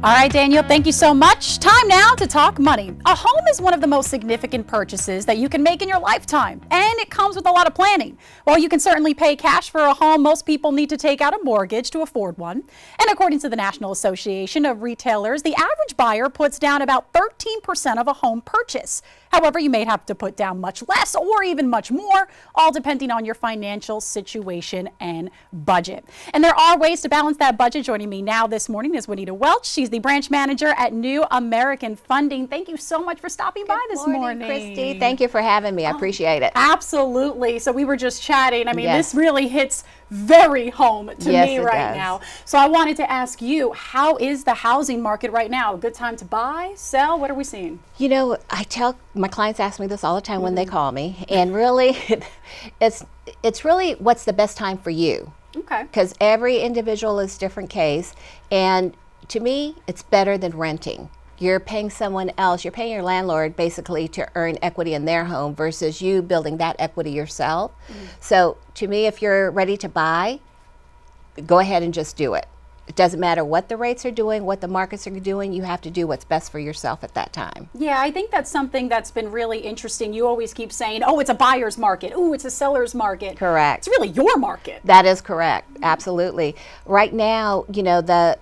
All right, Daniel, thank you so much. Time now to talk money. A home is one of the most significant purchases that you can make in your lifetime, and it comes with a lot of planning. While you can certainly pay cash for a home, most people need to take out a mortgage to afford one. And according to the National Association of Retailers, the average buyer puts down about 13% of a home purchase. However, you may have to put down much less or even much more, all depending on your financial situation and budget. And there are ways to balance that budget. Joining me now this morning is Wonida Welch. She's the branch manager at New American Funding. Thank you so much for stopping by this morning. Christy. Thank you for having me. I appreciate it. Absolutely. So we were just chatting. I mean, Yes. this really hits very home to Yes, me it right does. now. So I wanted to ask you, how is the housing market right now? A good time to buy, sell? What are we seeing? You know, I tell my clients ask me this all the time when they call me, and really, it's really what's the best time for you, Okay. because every individual is different case, and to me, it's better than renting. You're paying someone else, you're paying your landlord basically to earn equity in their home versus you building that equity yourself. So to me, if you're ready to buy, go ahead and just do it. It doesn't matter what the rates are doing, what the markets are doing, you have to do what's best for yourself at that time. Yeah, I think that's something that's been really interesting. You always keep saying, oh, it's a buyer's market. Oh, it's a seller's market. Correct. It's really your market. That is correct, absolutely. Right now, you know, the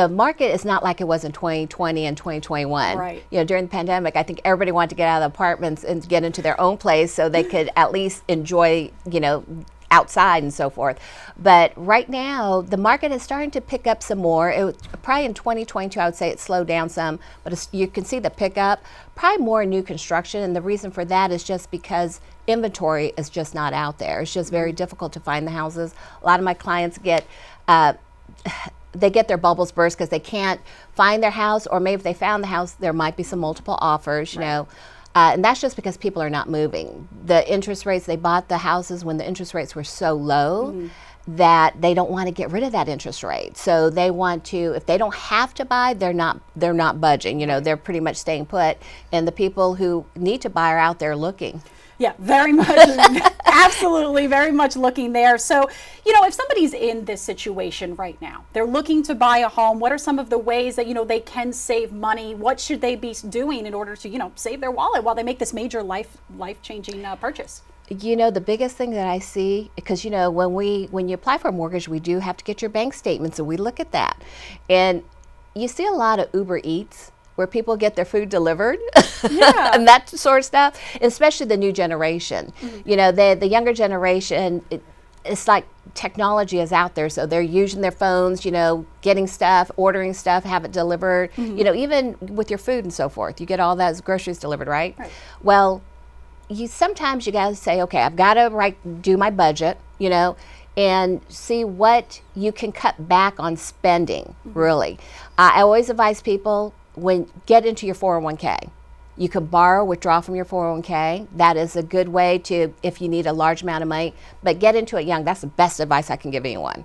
market is not like it was in 2020 and 2021. Right. You know, during the pandemic, I think everybody wanted to get out of the apartments and get into their own place so they could at least enjoy, you know, outside and so forth. But right now, the market is starting to pick up some more. It was, probably in 2022, I would say it slowed down some, but you can see the pickup. Probably more new construction, and the reason for that is just because inventory is just not out there. It's just very difficult to find the houses. A lot of my clients get they get their bubbles burst because they can't find their house, or maybe if they found the house, there might be some multiple offers, you know. And that's just because people are not moving. The interest rates, they bought the houses when the interest rates were so low that they don't want to get rid of that interest rate. So they want to, if they don't have to buy, they're not budging. You know, they're pretty much staying put. And the people who need to buy are out there looking. Yeah, very much. Absolutely, very much looking there. So, you know, if somebody's in this situation right now, they're looking to buy a home, what are some of the ways that, you know, they can save money? What should they be doing in order to, you know, save their wallet while they make this major life-changing purchase? You know, the biggest thing that I see, because, you know, when you apply for a mortgage, we do have to get your bank statements, and we look at that. And you see a lot of Uber Eats where people get their food delivered and that sort of stuff, especially the new generation. You know, the younger generation, it's like technology is out there, so they're using their phones, you know, getting stuff, ordering stuff, have it delivered, you know, even with your food and so forth. You get all those groceries delivered, right? Well, sometimes you gotta say, okay, I've gotta do my budget, you know, and see what you can cut back on spending, really. I always advise people, get into your 401k. You can borrow, withdraw from your 401k. That is a good way to, if you need a large amount of money, but get into it young. That's the best advice I can give anyone.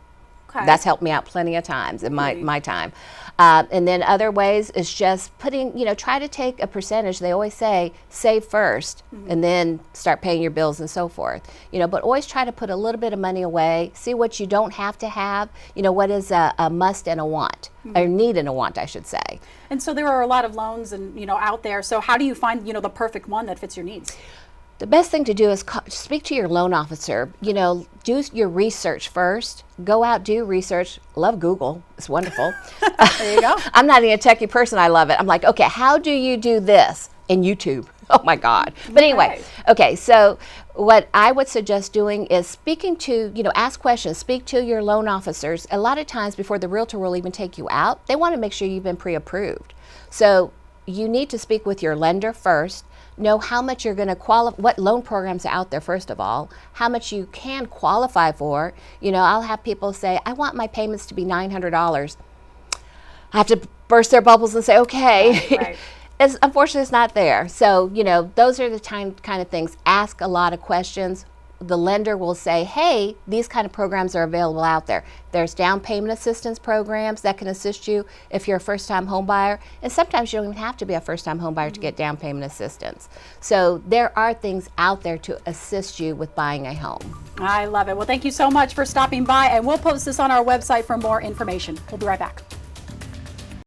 Okay. That's helped me out plenty of times in my time. And then other ways is just putting, you know, try to take a percentage. They always say, save first and then start paying your bills and so forth. You know, but always try to put a little bit of money away, see what you don't have to have, you know, what is a must and a want, or need and a want, I should say. And so there are a lot of loans and, you know, out there. So how do you find, you know, the perfect one that fits your needs? The best thing to do is speak to your loan officer. You know, do your research first. Go out, do research. Love Google. It's wonderful. There you go. I'm not even a techie person. I love it. I'm like, okay, how do you do this? In YouTube. Oh my God. But anyway, okay, so what I would suggest doing is speaking to, you know, ask questions, speak to your loan officers. A lot of times before the realtor will even take you out, they want to make sure you've been pre-approved. So you need to speak with your lender first. Know how much you're going to qualify, what loan programs are out there, first of all, how much you can qualify for. You know, I'll have people say, I want my payments to be $900. I have to burst their bubbles and say, okay. Right. Unfortunately, it's not there. So, you know, those are the kind of things. Ask a lot of questions. The lender will say, hey, these kind of programs are available out there. There's down payment assistance programs that can assist you if you're a first-time home buyer. And sometimes you don't even have to be a first-time home buyer to get down payment assistance. So there are things out there to assist you with buying a home. I love it. Well, thank you so much for stopping by, and we'll post this on our website for more information. We'll be right back.